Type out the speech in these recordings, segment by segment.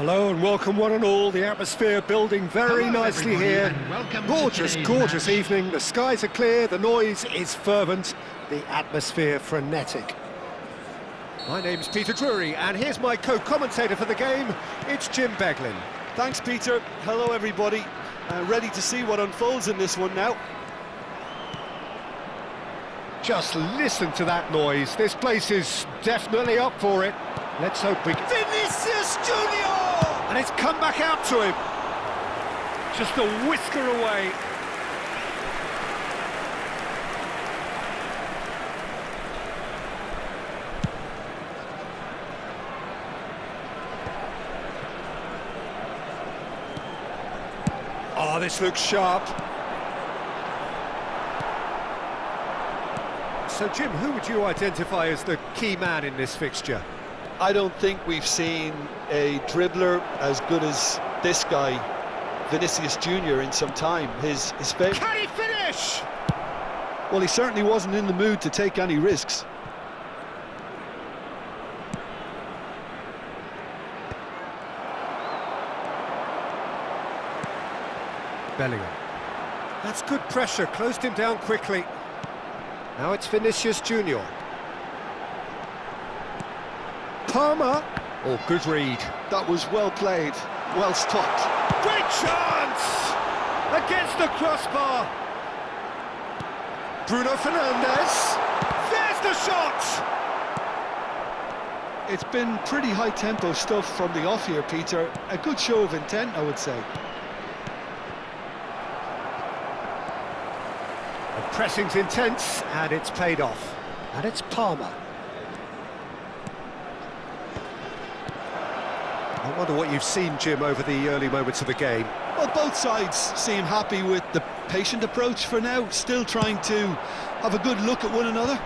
Hello and welcome one and all. The atmosphere building very nicely here. Gorgeous, gorgeous evening. The skies are clear, the noise is fervent, the atmosphere frenetic. My name's Peter Drury and here's my co-commentator for the game. It's Jim Beglin. Thanks, Peter. Hello, everybody. Ready to see what unfolds in this one now. Just listen to that noise. This place is definitely up for it. Let's hope we can... Vinicius Junior! And it's come back out to him. Just a whisker away. Oh, this looks sharp. So, Jim, who would you identify as the key man in this fixture? I don't think we've seen a dribbler as good as this guy, Vinicius Junior, in some time. His Can he finish? Well, he certainly wasn't in the mood to take any risks. Bellingham. That's good pressure, closed him down quickly. Now it's Vinicius Junior. Palmer. Oh, good read. That was well played, well stopped. Great chance! Against the crossbar. Bruno Fernandes. There's the shot! It's been pretty high-tempo stuff from the off here, Peter. A good show of intent, I would say. The pressing's intense, and it's paid off. And it's Palmer. I wonder what you've seen, Jim, over the early moments of the game. Well, both sides seem happy with the patient approach for now, still trying to have a good look at one another.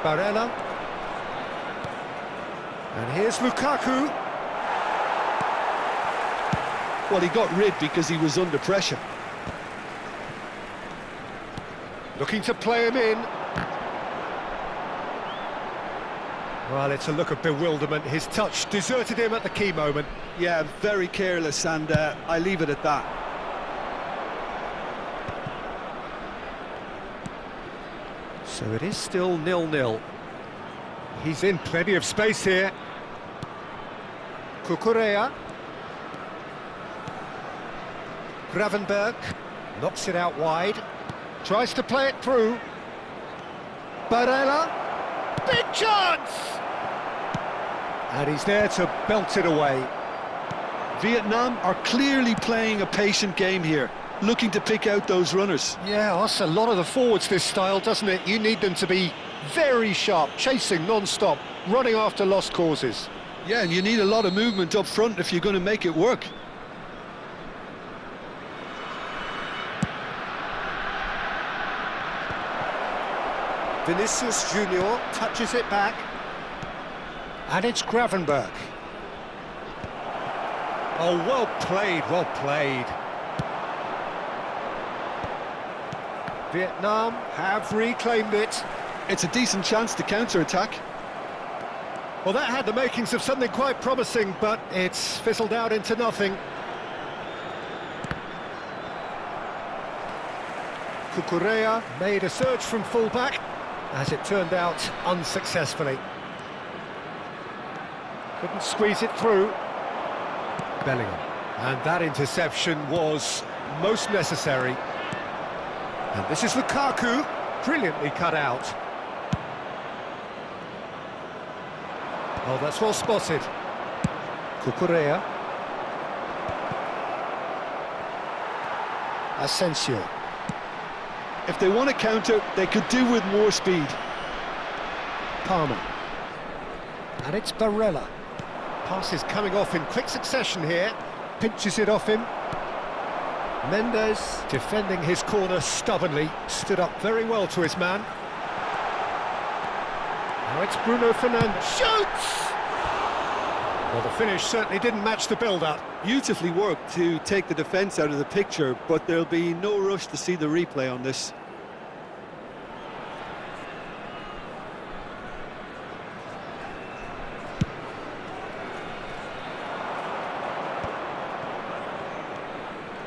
Barella. And here's Lukaku. Well, he got rid because he was under pressure. Looking to play him in. Well, it's a look of bewilderment. His touch deserted him at the key moment. Yeah, very careless, and I leave it at that. So it is still 0-0. He's in plenty of space here. Cucurella. Gravenberg knocks it out wide. Tries to play it through. Barella. Big chance! And he's there to belt it away. Vietnam are clearly playing a patient game here, looking to pick out those runners. Yeah, that's a lot of the forwards, this style, doesn't it? You need them to be very sharp, chasing non-stop, running after lost causes. Yeah, and you need a lot of movement up front if you're going to make it work. Vinicius Junior touches it back. And it's Gravenberg. Oh, well played, well played. Vietnam have reclaimed it. It's a decent chance to counter-attack. Well, that had the makings of something quite promising, but it's fizzled out into nothing. Cucurella made a surge from full-back, as it turned out unsuccessfully. Couldn't squeeze it through. Bellingham. And that interception was most necessary. And this is Lukaku, brilliantly cut out. Oh, that's well spotted. Cucurella. Asensio. If they want to counter, they could do with more speed. Palmer. And it's Barella. Pass is coming off in quick succession here. Pinches it off him. Mendes, defending his corner stubbornly, stood up very well to his man. Now it's Bruno Fernandes. Shoots! Well, the finish certainly didn't match the build-up. Beautifully worked to take the defence out of the picture, but there'll be no rush to see the replay on this.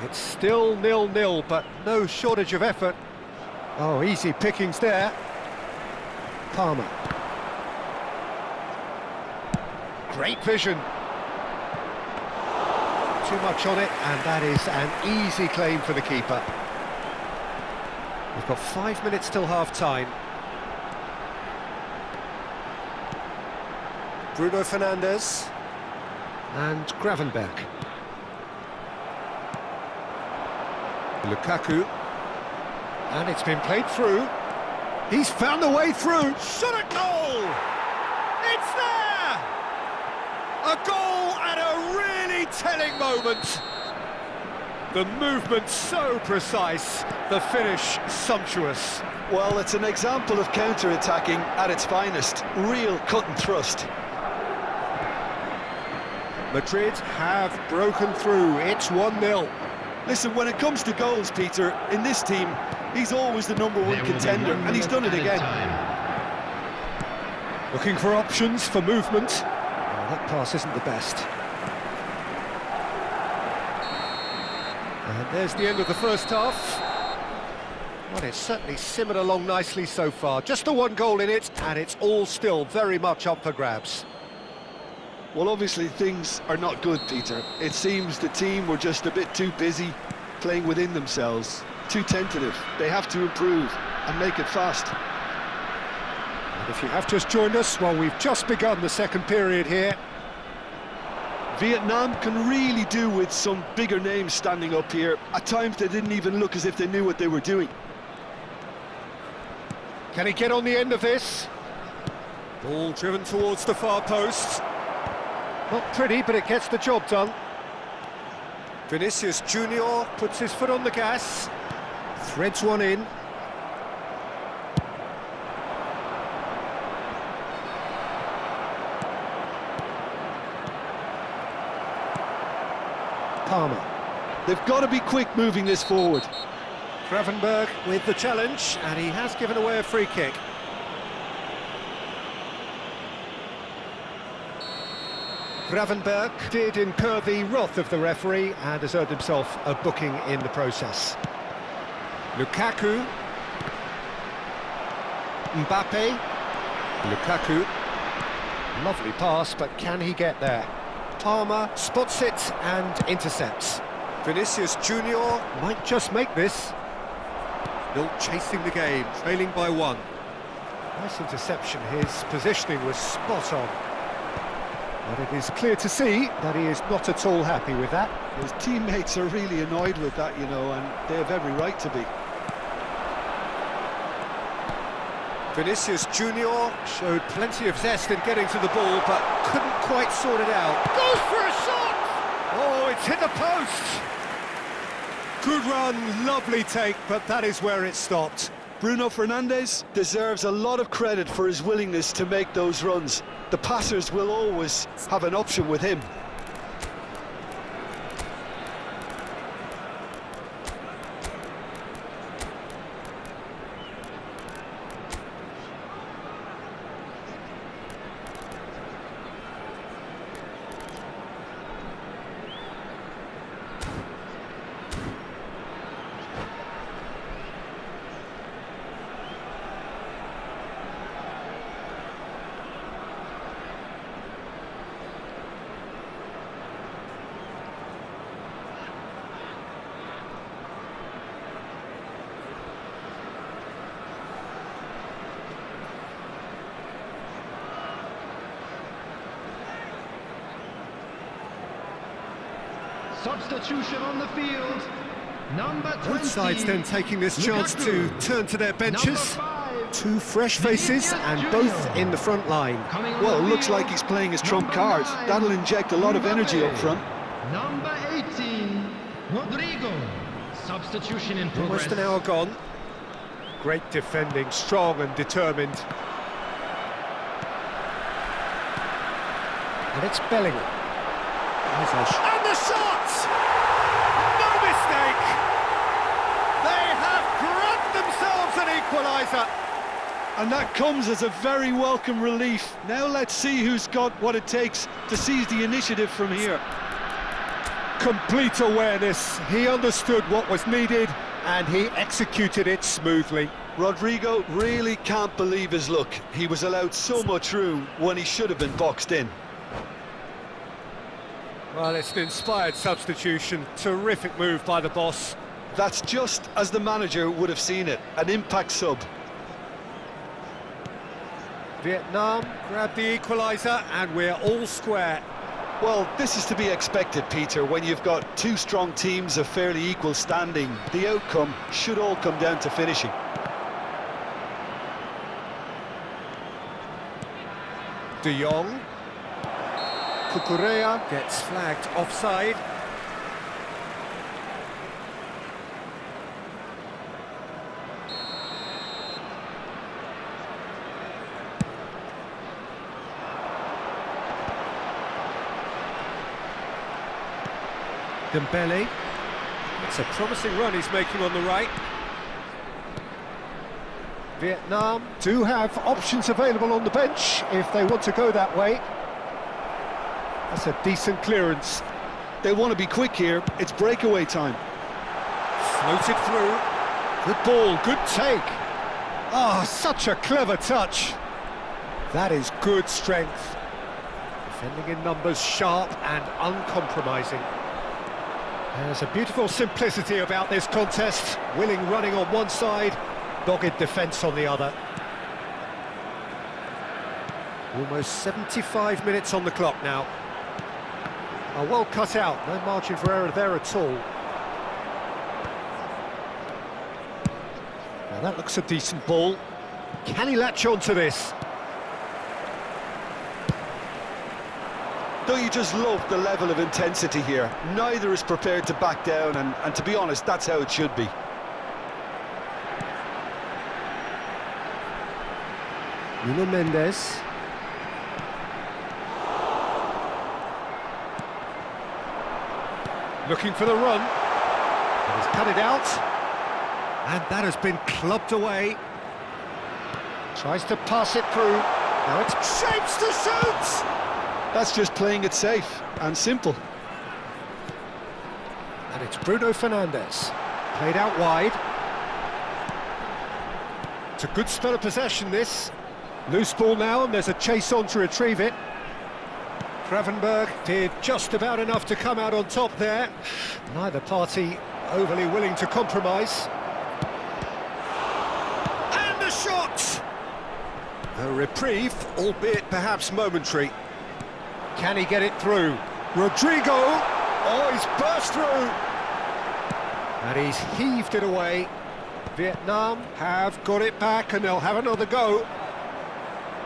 It's still 0-0, but no shortage of effort. Oh, easy pickings there. Palmer. Great vision. Too much on it, and that is an easy claim for the keeper. We've got 5 minutes till half-time. Bruno Fernandes and Gravenberg. Lukaku, and it's been played through. He's found a way through. Shot at goal! It's there! A goal at a really telling moment. The movement so precise, the finish sumptuous. Well, it's an example of counter-attacking at its finest. Real cut and thrust. Madrid have broken through. It's 1-0. Listen, when it comes to goals, Peter, in this team, he's always the #1 contender, and he's done it again. Looking for options for movement. Oh, that pass isn't the best. And there's the end of the first half. Well, it's certainly simmered along nicely so far. Just the one goal in it, and it's all still very much up for grabs. Well, obviously things are not good, Peter. It seems the team were just a bit too busy playing within themselves, too tentative. They have to improve and make it fast. And if you have just joined us, well, we've just begun the second period here. Vietnam can really do with some bigger names standing up here. At times they didn't even look as if they knew what they were doing. Can he get on the end of this? Ball driven towards the far post. Not pretty, but it gets the job done. Vinicius Junior puts his foot on the gas, threads one in. Palmer. They've got to be quick moving this forward. Gravenberg with the challenge, and he has given away a free kick. Gravenberg did incur the wrath of the referee and has earned himself a booking in the process. Lukaku. Mbappe. Lukaku. Lovely pass, but can he get there? Palmer spots it and intercepts. Vinicius Junior might just make this. Still chasing the game, trailing by 1. Nice interception, his positioning was spot on. But it is clear to see that he is not at all happy with that. His teammates are really annoyed with that, you know, and they have every right to be. Vinicius Junior showed plenty of zest in getting to the ball, but couldn't quite sort it out. Goes for a shot! Oh, it's hit the post! Good run, lovely take, but that is where it stopped. Bruno Fernandes deserves a lot of credit for his willingness to make those runs. The passers will always have an option with him. Substitution on the field. Number 20. Both sides then taking this chance to turn to their benches. 2 fresh faces and both in the front line. Well, it looks like he's playing his trump card. That'll inject a lot of energy up front. Number 18, Rodrigo. Substitution in progress. Almost an hour gone. Great defending, strong and determined. And it's Bellingham. And the shot! No mistake! They have grabbed themselves an equaliser. And that comes as a very welcome relief. Now let's see who's got what it takes to seize the initiative from here. Complete awareness. He understood what was needed and he executed it smoothly. Rodrigo really can't believe his luck. He was allowed so much room when he should have been boxed in. Well, it's an inspired substitution. Terrific move by the boss. That's just as the manager would have seen it, an impact sub. Vietnam grab the equaliser and we're all square. Well, this is to be expected, Peter, when you've got two strong teams of fairly equal standing. The outcome should all come down to finishing. De Jong. Cucurella gets flagged offside. Dembele. It's a promising run he's making on the right. Vietnam do have options available on the bench if they want to go that way. That's a decent clearance. They want to be quick here. It's breakaway time. Floated through. Good ball, good take. Oh, such a clever touch. That is good strength. Defending in numbers, sharp and uncompromising. There's a beautiful simplicity about this contest. Willing running on one side, dogged defence on the other. Almost 75 minutes on the clock now. Well cut out, no margin for error there at all. Now that looks a decent ball. Can he latch on to this? Don't you just love the level of intensity here? Neither is prepared to back down, and to be honest, that's how it should be. Nuno Mendes. Looking for the run. But he's cut it out. And that has been clubbed away. Tries to pass it through. Now it's shapes to shoot! That's just playing it safe and simple. And it's Bruno Fernandes. Played out wide. It's a good spell of possession, this. Loose ball now, and there's a chase on to retrieve it. Gravenberg did just about enough to come out on top there. Neither party overly willing to compromise. And the shot! A reprieve, albeit perhaps momentary. Can he get it through? Rodrigo! Oh, he's burst through! And he's heaved it away. Vietnam have got it back and they'll have another go.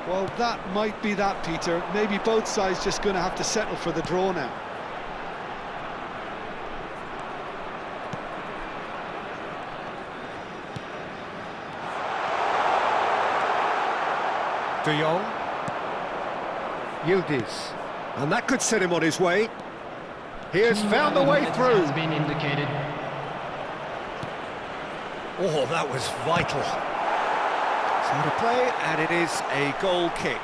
Well, that might be that, Peter. Maybe both sides just going to have to settle for the draw now. De Jong. Yildiz. And that could set him on his way. He has found the way through. Has been indicated. Oh, that was vital. So to play, and it is a goal kick.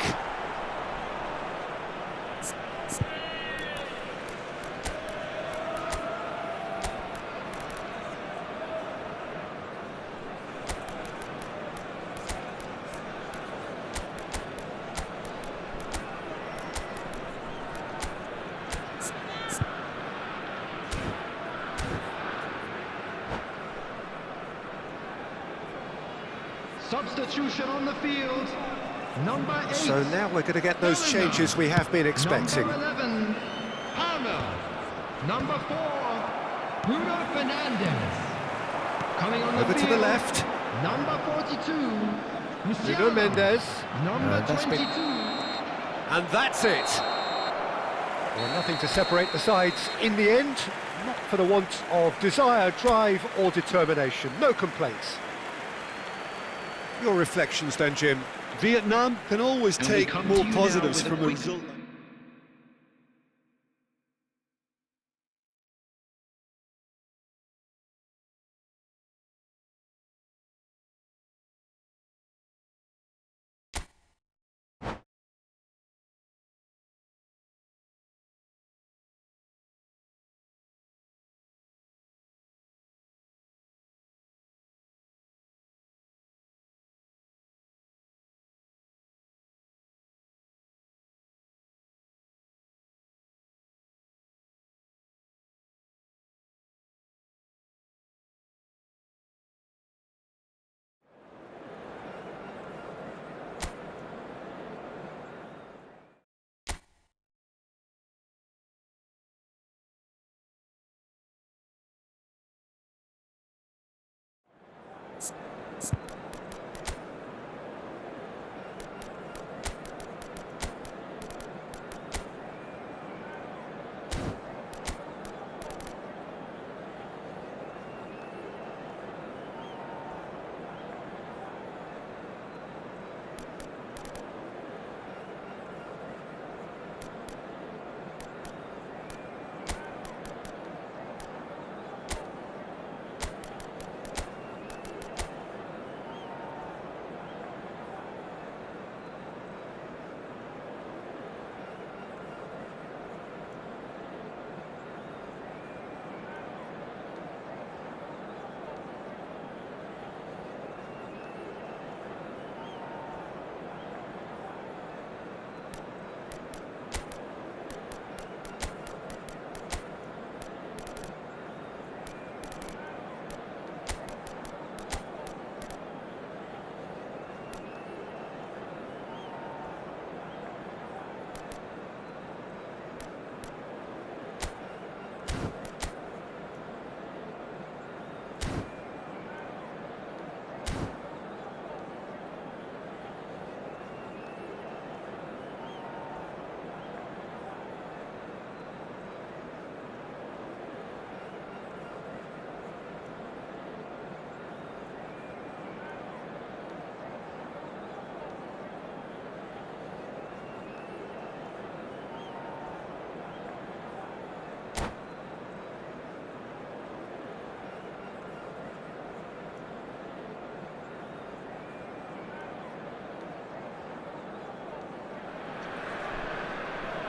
Substitution on the field. Number 8. So now we're going to get those changes we have been expecting. Number 11, Palmer. Number 4, Bruno Fernandes. Coming on Over the to field. the left. Number 42, Bruno Mendes. Number That's 22. And that's it. Well, nothing to separate the sides in the end. Not for the want of desire, drive or determination. No complaints. Your reflections then, Jim? Vietnam can always And we take come more to you now positives with a from a quick- result.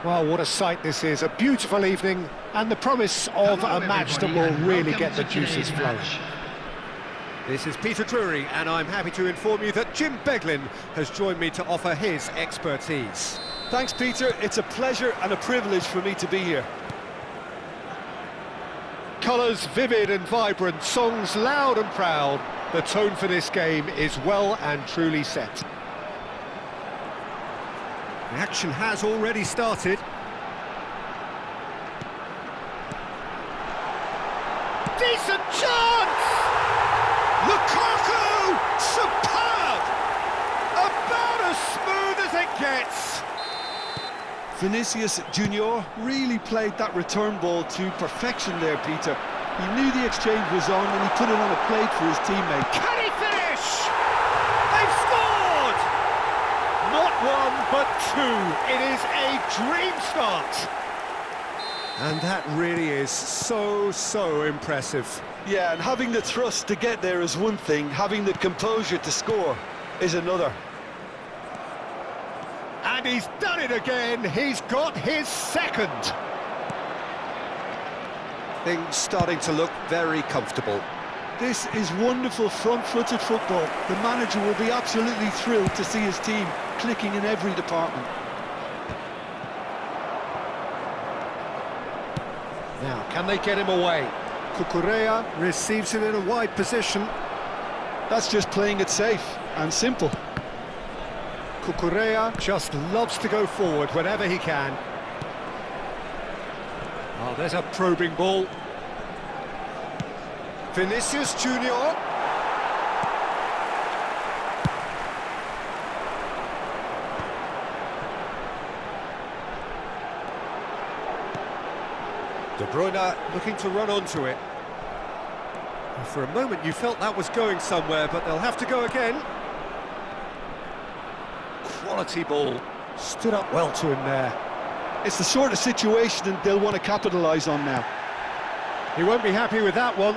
Well, what a sight this is. A beautiful evening and the promise of a match that will really get the juices flowing. This is Peter Drury, and I'm happy to inform you that Jim Beglin has joined me to offer his expertise. Thanks, Peter. It's a pleasure and a privilege for me to be here. Colours vivid and vibrant, songs loud and proud. The tone for this game is well and truly set. The action has already started. Decent chance! Lukaku! Superb! About as smooth as it gets. Vinicius Junior really played that return ball to perfection there, Peter. He knew the exchange was on and he put it on a plate for his teammate. Can he finish? They've scored! Not one, but two. It is a dream start. And that really is so impressive. Yeah, and having the thrust to get there is one thing, having the composure to score is another. And he's done it again. He's got his second. Things starting to look very comfortable. This is wonderful front-footed football. The manager will be absolutely thrilled to see his team clicking in every department. Now, can they get him away? Cucurella receives it in a wide position. That's just playing it safe and simple. Cucurella just loves to go forward whenever he can. Oh, there's a probing ball. Vinicius Junior. De Bruyne looking to run onto it. For a moment you felt that was going somewhere, but they'll have to go again. Quality ball. Stood up well to him there. It's the sort of situation they'll want to capitalise on now. He won't be happy with that one.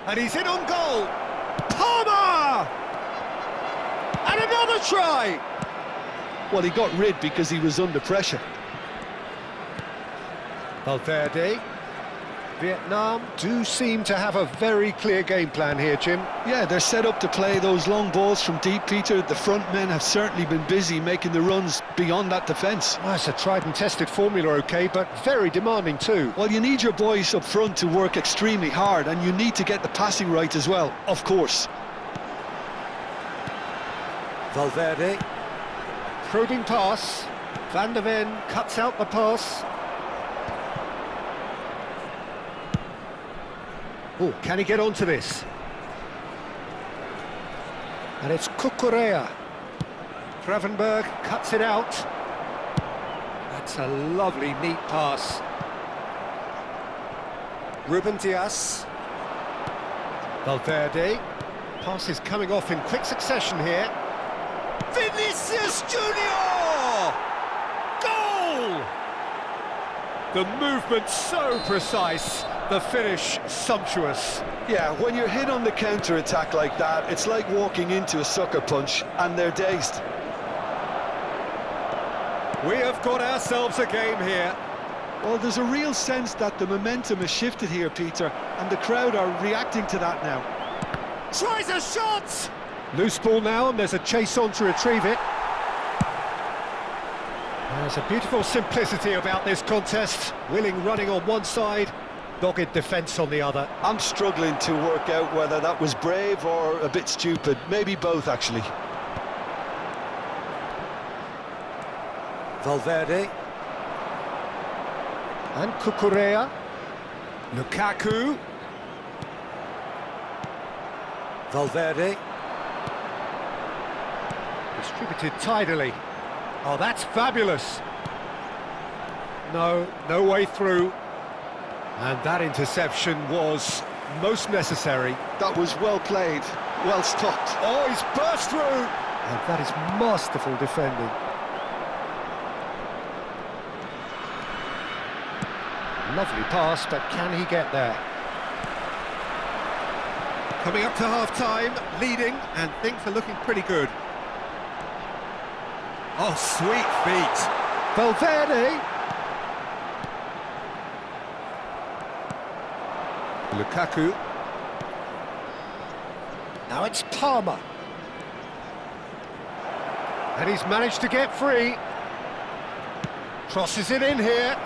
And he's in on goal. Palmer! And another try! Well, he got rid because he was under pressure. Valverde. Vietnam do seem to have a very clear game plan here, Jim. Yeah, they're set up to play those long balls from deep, Peter. The front men have certainly been busy making the runs beyond that defence. Well, it's a tried and tested formula, OK, but very demanding too. Well, you need your boys up front to work extremely hard, and you need to get the passing right as well, of course. Valverde. Probing pass. Van der Ven cuts out the pass. Oh, can he get onto this? And it's Cucurella. Gravenberg cuts it out. That's a lovely, neat pass. Ruben Dias. Valverde. Pass is coming off in quick succession here. Vinicius Junior! Goal! The movement so precise, the finish sumptuous. Yeah, when you're hit on the counter-attack like that, it's like walking into a sucker punch, and they're dazed. We have got ourselves a game here. Well, there's a real sense that the momentum has shifted here, Peter, and the crowd are reacting to that now. Tries a shot! Loose ball now, and there's a chase on to retrieve it. There's a beautiful simplicity about this contest. Willing running on one side, dogged defence on the other. I'm struggling to work out whether that was brave or a bit stupid. Maybe both, actually. Valverde. And Cucurella. Lukaku. Valverde. Distributed tidily. Oh, that's fabulous. No way through. And that interception was most necessary. That was well played, well stopped. Oh, he's burst through! And that is masterful defending. Lovely pass, but can he get there? Coming up to half-time, leading, and things are looking pretty good. Oh, sweet feet. Valverde. Lukaku. Now it's Palmer. And he's managed to get free. Crosses it in here.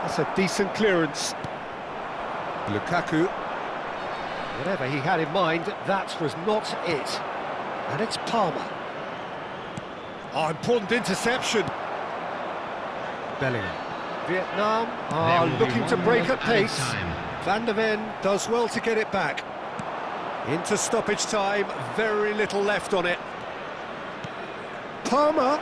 That's a decent clearance. Lukaku. Whatever he had in mind, that was not it. And it's Palmer. Oh, important interception. Bellingham. Vietnam are looking to break at pace. Van der Ven does well to get it back. Into stoppage time, very little left on it. Palmer.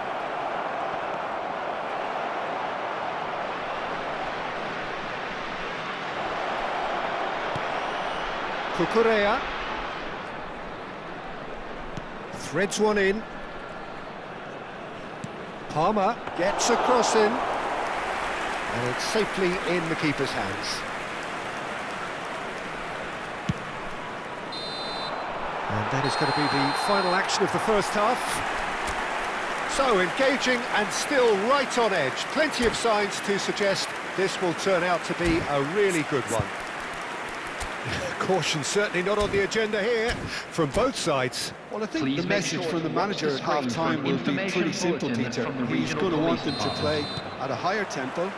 Cucurella. Threads one in. Palmer gets a cross in. And it's safely in the keeper's hands. And that is going to be the final action of the first half. So engaging and still right on edge. Plenty of signs to suggest this will turn out to be a really good one. Caution certainly not on the agenda here from both sides. Well, I think the message from the manager at half-time will be pretty simple, Peter. He's going to want them to play at a higher tempo,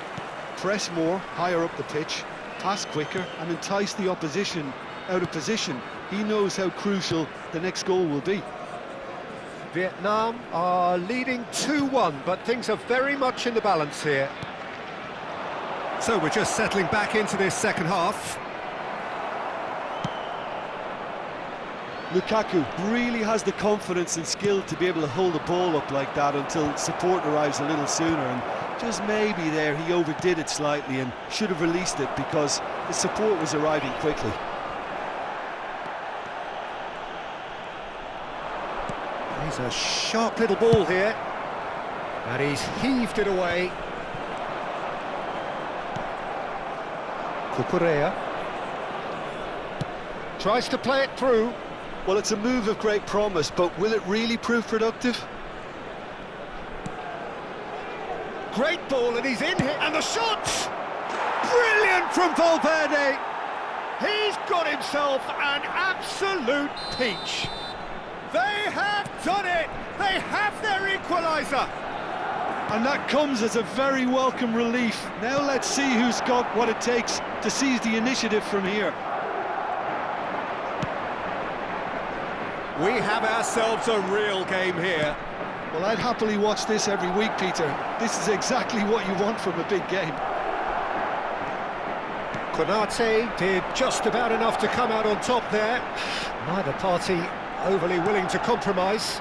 press more, higher up the pitch, pass quicker, and entice the opposition out of position. He knows how crucial the next goal will be. Vietnam are leading 2-1, but things are very much in the balance here. So we're just settling back into this second half. Lukaku really has the confidence and skill to be able to hold the ball up like that until support arrives a little sooner, and just maybe there he overdid it slightly and should have released it because the support was arriving quickly. He's a sharp little ball here, and he's heaved it away. Cucurella tries to play it through. Well, it's a move of great promise, but will it really prove productive? Great ball, and he's in here, and the shot! Brilliant from Valverde! He's got himself an absolute peach. They have done it! They have their equaliser! And that comes as a very welcome relief. Now let's see who's got what it takes to seize the initiative from here. We have ourselves a real game here. Well, I'd happily watch this every week, Peter. This is exactly what you want from a big game. Konate did just about enough to come out on top there. Neither party overly willing to compromise.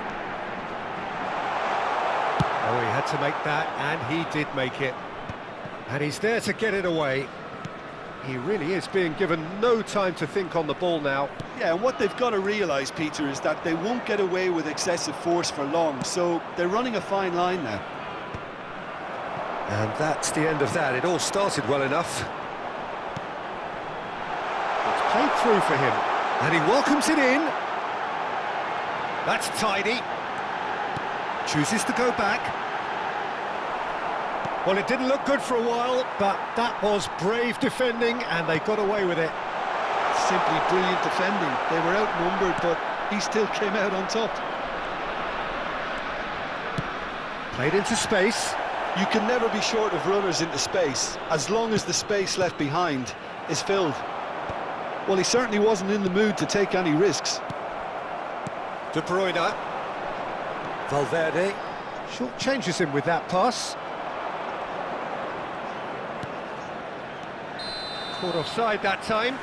Oh, he had to make that, and he did make it. And he's there to get it away. He really is being given no time to think on the ball now. Yeah, and what they've got to realise, Peter, is that they won't get away with excessive force for long, so they're running a fine line now. And that's the end of that. It all started well enough. It's played through for him, and he welcomes it in. That's tidy. Chooses to go back. Well, it didn't look good for a while, but that was brave defending, and they got away with it. Simply brilliant defending. They were outnumbered, but he still came out on top. Played into space. You can never be short of runners into space, as long as the space left behind is filled. Well, he certainly wasn't in the mood to take any risks. De Bruyne. Valverde short changes him with that pass. Caught offside that time.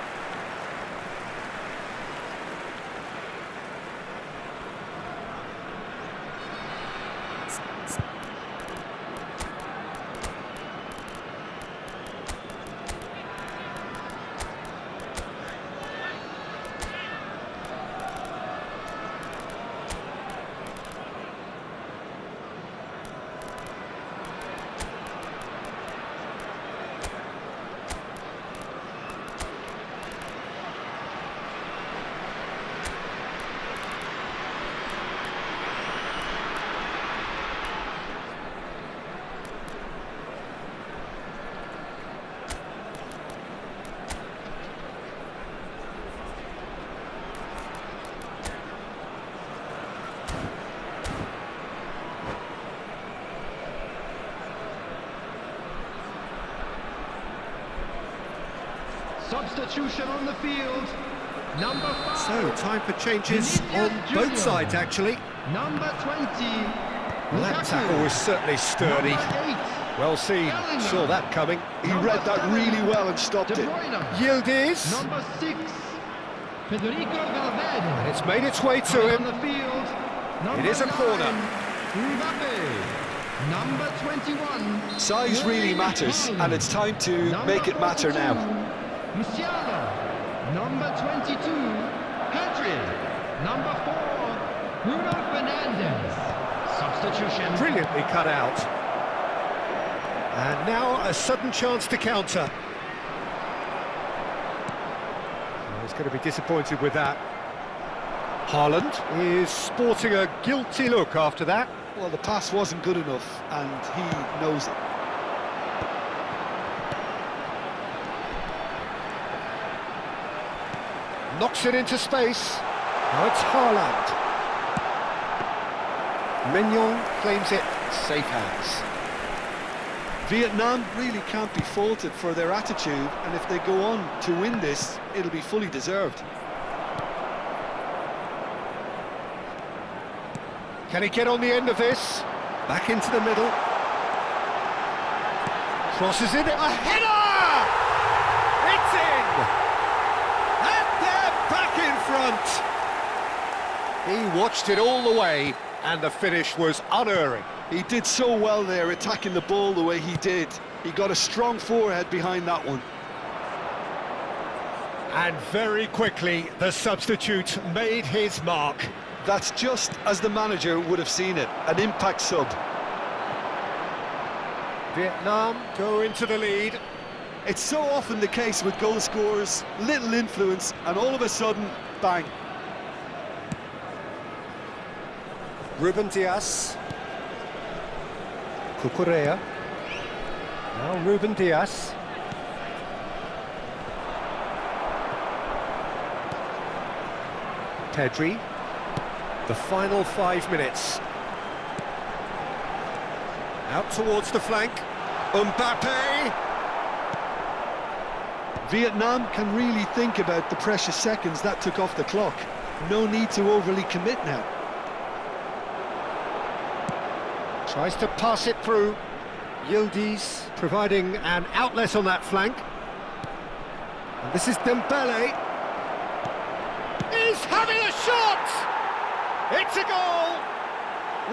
Substitution on the field. Number 5. So, time for changes on both sides, actually. Number 20. Well, that tackle was certainly sturdy. Well seen, saw that coming. He read that really well and stopped it. Yildiz. Number 6. Federico Valverde. And it's made its way to On him. the field. It is a corner. Mbappe. Number 21. Size really matters, and it's time to make it matter now. Musiala. Number 22. Pedri. Number 4. Bruno Fernandes. Substitution. Brilliantly cut out. And now a sudden chance to counter. Oh, he's going to be disappointed with that. Haaland is sporting a guilty look after that. Well, the pass wasn't good enough, and he knows it. Knocks it into space. Now it's Haaland. Mignon claims it. Safe hands. Vietnam really can't be faulted for their attitude, and if they go on to win this, it'll be fully deserved. Can he get on the end of this? Back into the middle. Crosses it. A header! It's in! And they're back in front. He watched it all the way, and the finish was unerring. He did so well there, attacking the ball the way he did. He got a strong forehead behind that one. And very quickly, the substitute made his mark. That's just as the manager would have seen it, an impact sub. Vietnam go into the lead. It's so often the case with goal scorers, little influence, and all of a sudden, bang. Ruben Dias. Cucurella. Now Ruben Dias. Pedri. The final 5 minutes. Out towards the flank. Mbappe. Vietnam can really think about the precious seconds that took off the clock. No need to overly commit now. Tries to pass it through. Yildiz providing an outlet on that flank. And this is Dembele. He's having a shot! It's a goal!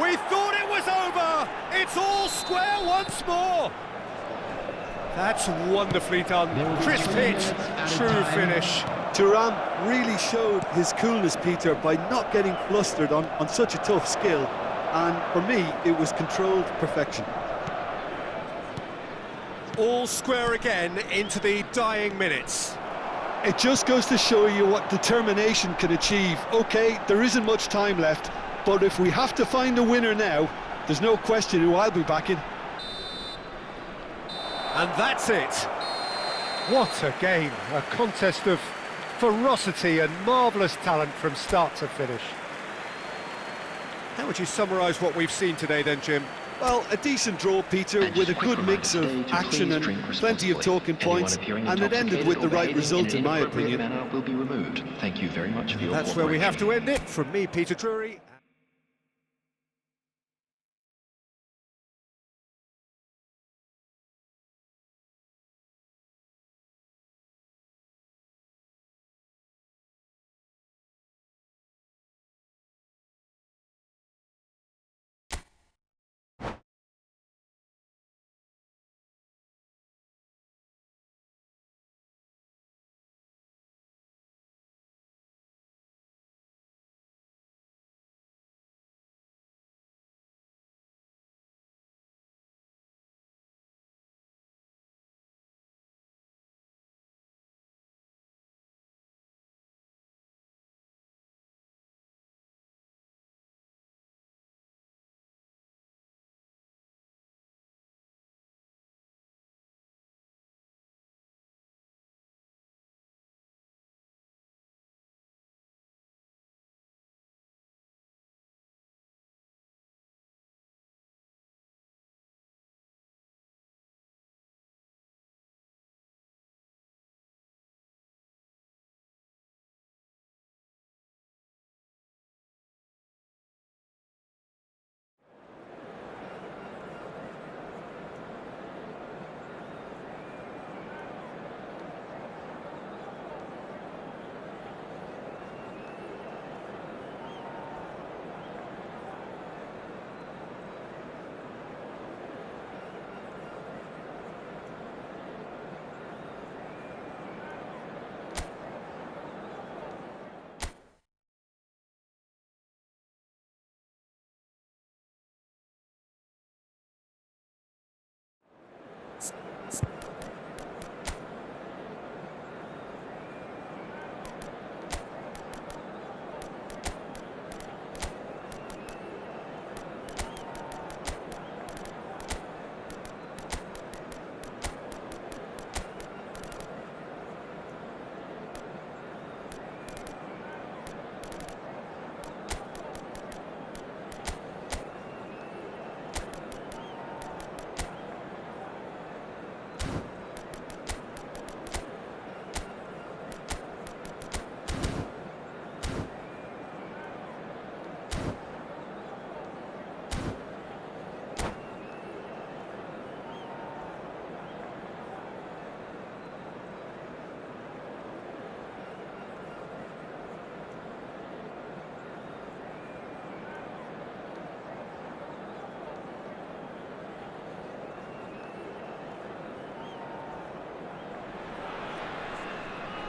We thought it was over! It's all square once more! That's wonderfully done. Crisp hit, true finish. Thuram really showed his coolness, Peter, by not getting flustered on such a tough skill. And for me, it was controlled perfection. All square again into the dying minutes. It just goes to show you what determination can achieve. OK, there isn't much time left, but if we have to find a winner now, there's no question who I'll be backing. And that's it. What a game. A contest of ferocity and marvellous talent from start to finish. How would you summarise what we've seen today then, Jim? Well, a decent draw, Peter, with a good mix of action and plenty of talking points, and it ended with the right result, in my opinion. Will be removed. Thank you very much for your That's where we have to end it. From me, Peter Drury.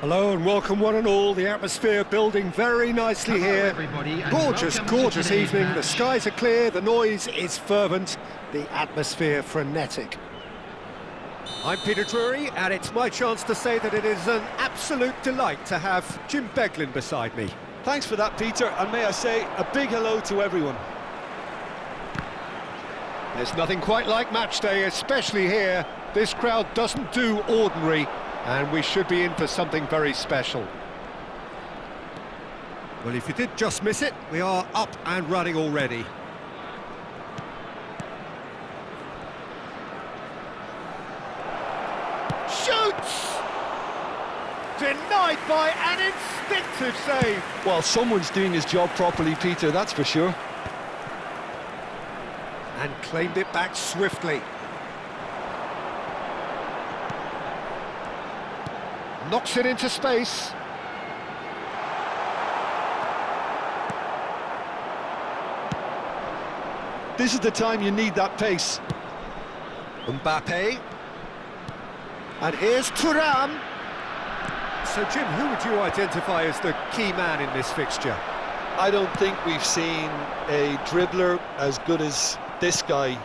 Hello and welcome one and all. The atmosphere building very nicely here. Gorgeous, gorgeous evening. The skies are clear, the noise is fervent, the atmosphere frenetic. I'm Peter Drury, and it's my chance to say that it is an absolute delight to have Jim Beglin beside me. Thanks for that, Peter, and may I say a big hello to everyone. There's nothing quite like match day, especially here. This crowd doesn't do ordinary, and we should be in for something very special. Well, if you did just miss it, we are up and running already. Shoots! Denied by an instinctive save. Well, someone's doing his job properly, Peter, that's for sure. And claimed it back swiftly. Knocks it into space. This is the time you need that pace. Mbappe. And here's Thuram. So, Jim, who would you identify as the key man in this fixture? I don't think we've seen a dribbler as good as this guy,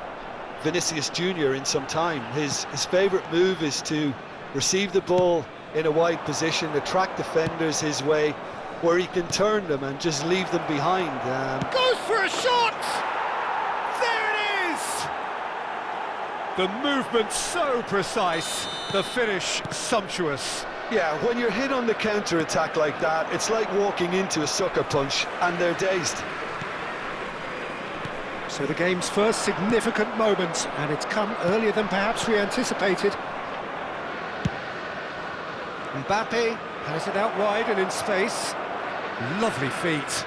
Vinicius Junior, in some time. His favourite move is to receive the ball in a wide position, attract defenders his way, where he can turn them and just leave them behind. Goes for a shot! There it is! The movement so precise, the finish sumptuous. Yeah, when you're hit on the counter-attack like that, it's like walking into a sucker punch, and they're dazed. So the game's first significant moment, and it's come earlier than perhaps we anticipated. Mbappe has it out wide and in space. Lovely feet.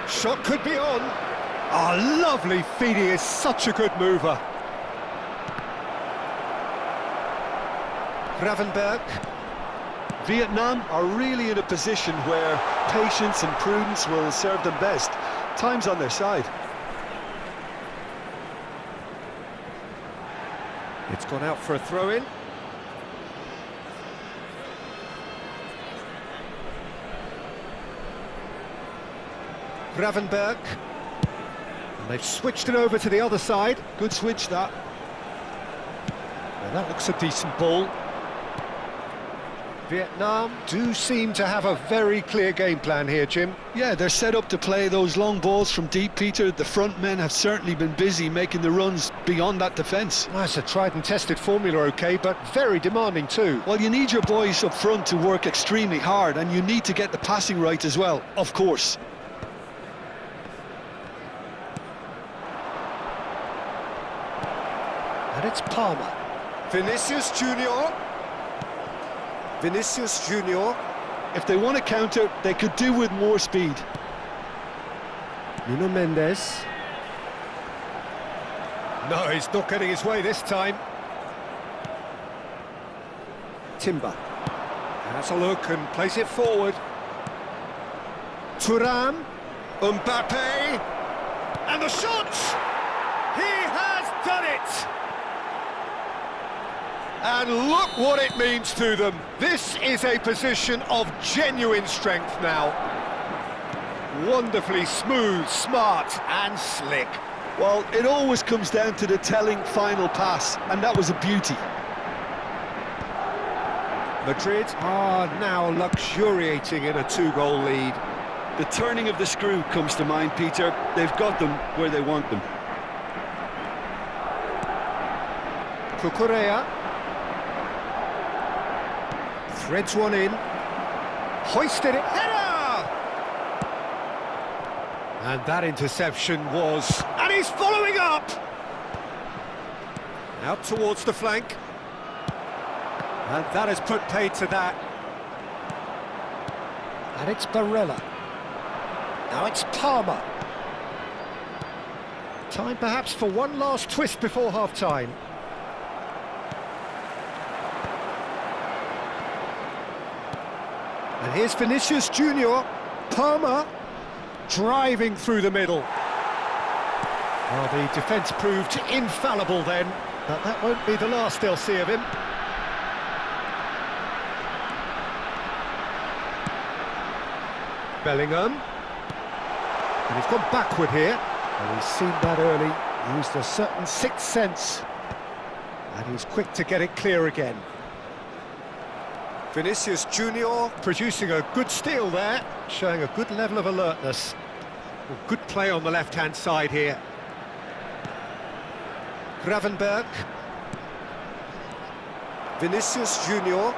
Shot could be on. Oh, lovely feet, he is such a good mover. Gravenberg. Vietnam are really in a position where patience and prudence will serve them best. Time's on their side. It's gone out for a throw-in. Gravenberg. And they've switched it over to the other side. Good switch, that. Well, that looks a decent ball. Vietnam do seem to have a very clear game plan here, Jim. Yeah, they're set up to play those long balls from deep, Peter. The front men have certainly been busy making the runs beyond that defence. Well, it's a tried and tested formula, OK, but very demanding too. Well, you need your boys up front to work extremely hard, and you need to get the passing right as well, of course. And it's Palmer. Vinicius Junior. Vinicius Junior. If they want to counter, they could do with more speed. Nuno Mendes. No, he's not getting his way this time. Timber. Has a look and plays it forward. Thuram. Mbappe. And the shot! He has done it! And look what it means to them. This is a position of genuine strength now. Wonderfully smooth, smart and slick. Well, it always comes down to the telling final pass, and that was a beauty. Madrid are now luxuriating in a two-goal lead. The turning of the screw comes to mind, Peter. They've got them where they want them. Cucurella. Threads one in. Hoisted it. Header! And that interception was... And he's following up! Out towards the flank. And that has put paid to that. And it's Barella. Now it's Palmer. Time perhaps for one last twist before half-time. And here's Vinicius Junior. Palmer driving through the middle. Well, the defence proved infallible then, but that won't be the last they'll see of him. Bellingham. And he's gone backward here. And he's seen that early, used a certain sixth sense. And he's quick to get it clear again. Vinicius Junior producing a good steal there, showing a good level of alertness. Well, good play on the left-hand side here. Gravenberg. Vinicius Junior.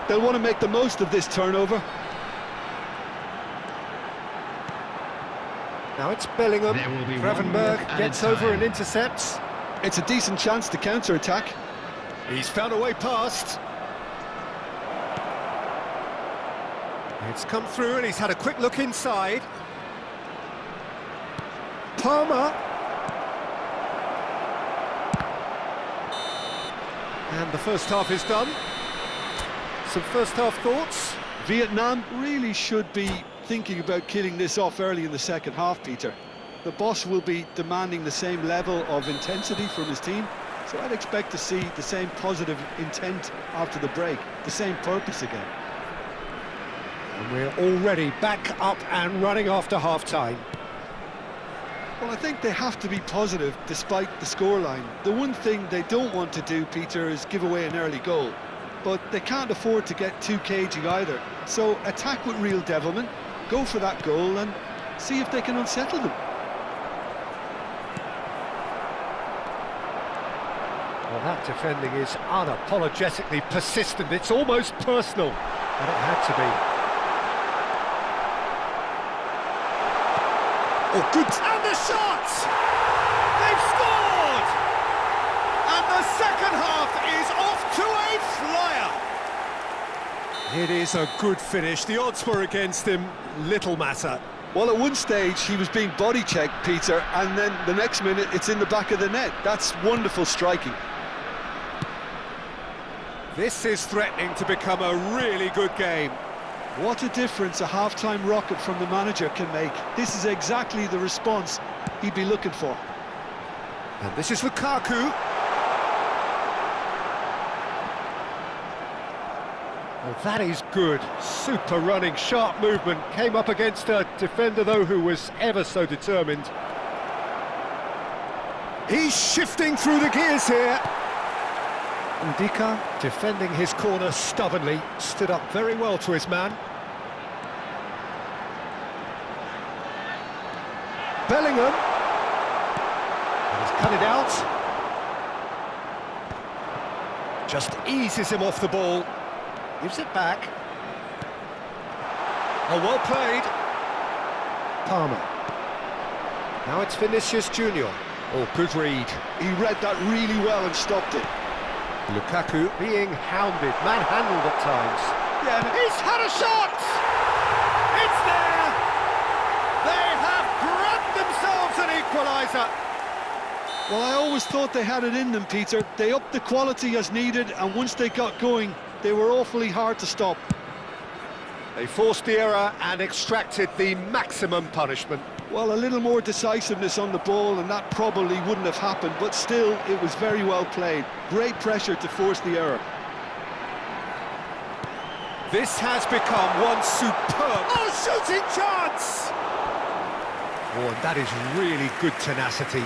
They'll want to make the most of this turnover. Now it's Bellingham. Gravenberg gets over and intercepts. It's a decent chance to counter-attack. He's found a way past. It's come through and he's had a quick look inside. Palmer. And the first half is done. Some first half thoughts? Vietnam really should be thinking about killing this off early in the second half, Peter. The boss will be demanding the same level of intensity from his team, so I'd expect to see the same positive intent after the break, the same purpose again. And we're already back up and running after half-time. Well, I think they have to be positive despite the scoreline. The one thing they don't want to do, Peter, is give away an early goal. But they can't afford to get too cagey either. So attack with real devilment, go for that goal and see if they can unsettle them. Well, that defending is unapologetically persistent. It's almost personal, and it had to be. Oh, good. And the shot! They've scored! And the second half is off to a flyer. It is a good finish. The odds were against him. Little matter. Well, at one stage he was being body checked, Peter, and then the next minute it's in the back of the net. That's wonderful striking. This is threatening to become a really good game. What a difference a half-time rocket from the manager can make. This is exactly the response he'd be looking for. And this is Lukaku. Well, that is good. Super running, sharp movement. Came up against a defender, though, who was ever so determined. He's shifting through the gears here. Ndika, defending his corner stubbornly, stood up very well to his man. Bellingham. And he's cut it out. Just eases him off the ball. Gives it back. Oh, well played. Palmer. Now it's Vinicius Junior. Oh, good read. He read that really well and stopped it. Lukaku being hounded, manhandled at times. Yeah, he's had a shot! It's there! They have grabbed themselves an equaliser! Well, I always thought they had it in them, Peter. They upped the quality as needed, and once they got going, they were awfully hard to stop. They forced the error and extracted the maximum punishment. Well, a little more decisiveness on the ball and that probably wouldn't have happened, but still, it was very well played. Great pressure to force the error. This has become one superb... Oh, shooting chance! Oh, and that is really good tenacity.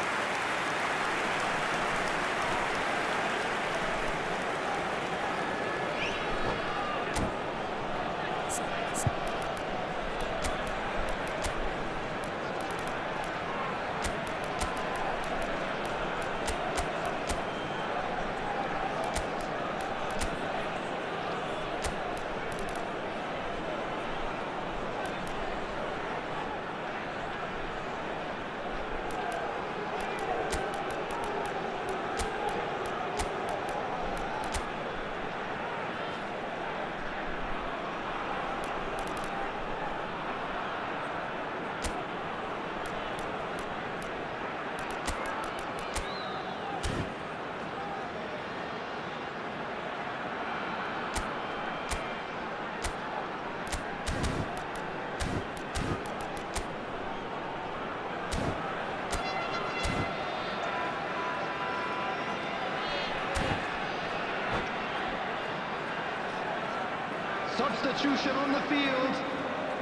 Substitution on the field.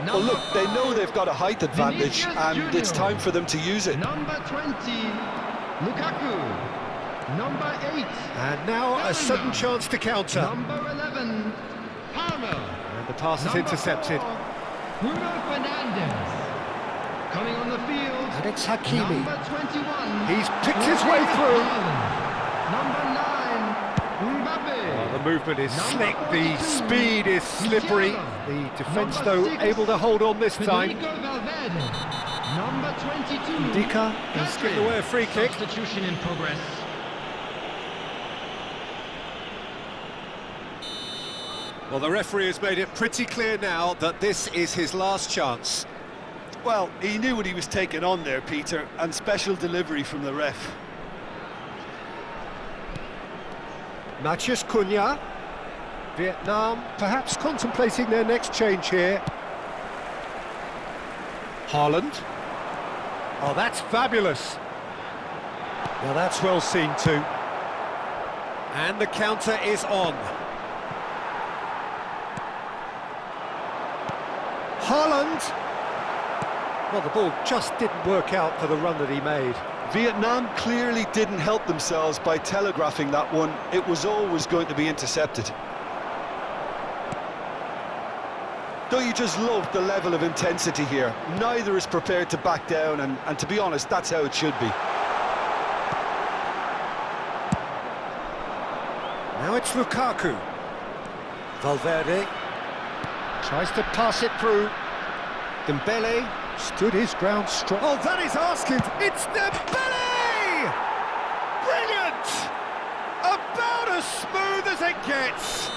Well, look, they know they've got a height advantage, and it's time for them to use it. Number 20, Lukaku. Number 8. And now a sudden chance to counter. Number 11, Palmer. And the pass is intercepted. 4, Bruno Fernandes. Coming on the field. And it's Hakimi. Number 21. He's picked his way through. Number 9, Mbappe. The movement is slick, the speed is slippery. The defence, though, able to hold on this time. Number 22. Ndika has given away a free kick. Substitution in progress. Well, the referee has made it pretty clear now that this is his last chance. Well, he knew what he was taking on there, Peter, and special delivery from the ref. Mathias Cunha. Vietnam perhaps contemplating their next change here. Haaland. Oh, that's fabulous. Now that's well seen too. And the counter is on. Haaland. Well, the ball just didn't work out for the run that he made. Vietnam clearly didn't help themselves by telegraphing that one. It was always going to be intercepted. Don't you just love the level of intensity here? Neither is prepared to back down, and to be honest, that's how it should be. Now it's Lukaku. Valverde tries to pass it through. Dembele stood his ground strong. Oh, that is asking. It's Dembele! Brilliant! About as smooth as it gets.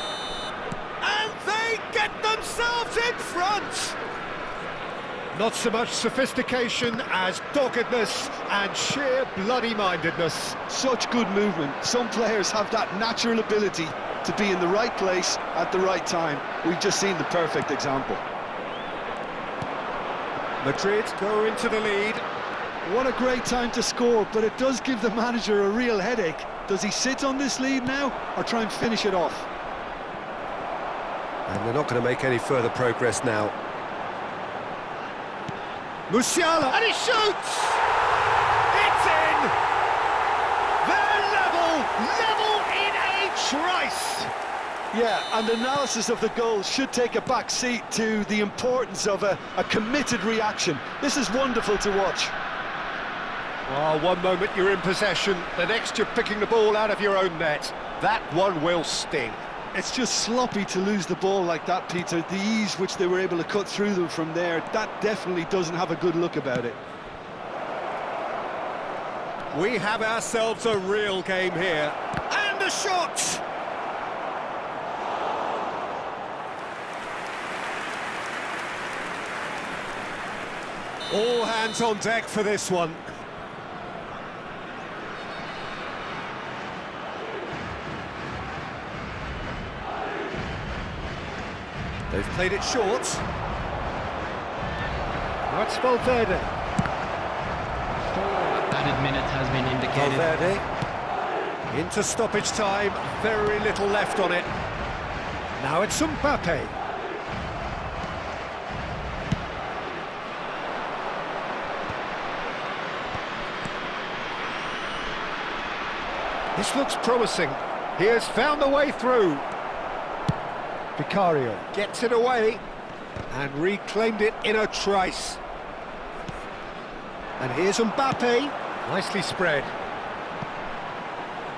And they get themselves in front! Not so much sophistication as doggedness and sheer bloody-mindedness. Such good movement. Some players have that natural ability to be in the right place at the right time. We've just seen the perfect example. Madrid go into the lead. What a great time to score, but it does give the manager a real headache. Does he sit on this lead now, or try and finish it off? And they're not going to make any further progress now. Musiala, and he shoots! It's in! They're level in a trice! Yeah, and analysis of the goal should take a back seat to the importance of a committed reaction. This is wonderful to watch. Oh, one moment you're in possession, the next you're picking the ball out of your own net. That one will sting. It's just sloppy to lose the ball like that, Peter. The ease which they were able to cut through them from there, that definitely doesn't have a good look about it. We have ourselves a real game here. And a shot! All hands on deck for this one. They've played it short. That's Valverde. 4 added minutes has been indicated. Valverde. Into stoppage time. Very little left on it. Now it's Mbappe. This looks promising. He has found the way through. Vicario gets it away and reclaimed it in a trice. And here's Mbappe, nicely spread.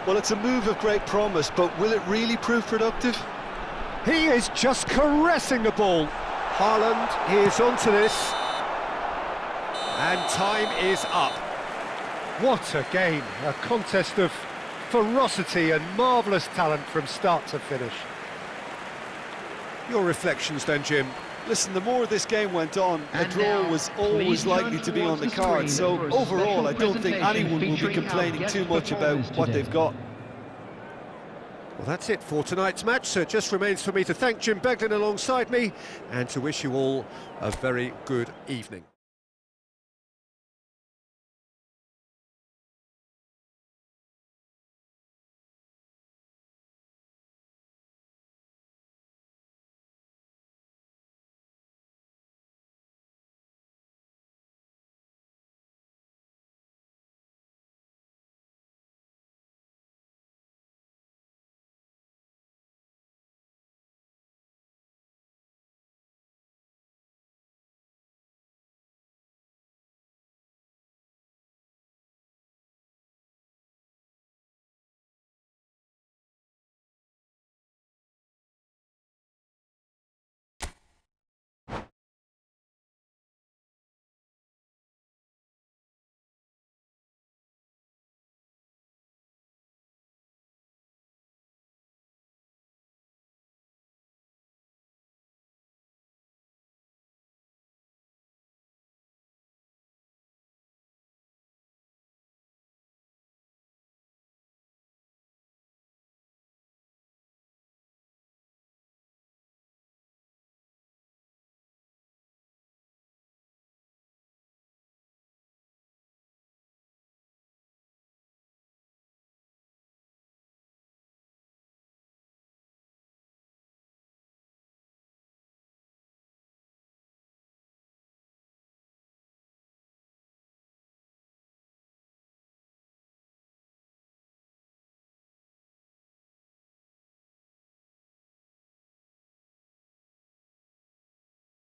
Well, it's a move of great promise, but will it really prove productive? He is just caressing the ball. Haaland is onto this. And time is up. What a game, a contest of ferocity and marvellous talent from start to finish. Your reflections then, Jim? Listen, the more this game went on, a draw was always likely to be on the card, so overall I don't think anyone will be complaining too much about what they've got. Well, that's it for tonight's match, so it just remains for me to thank Jim Beglin alongside me and to wish you all a very good evening.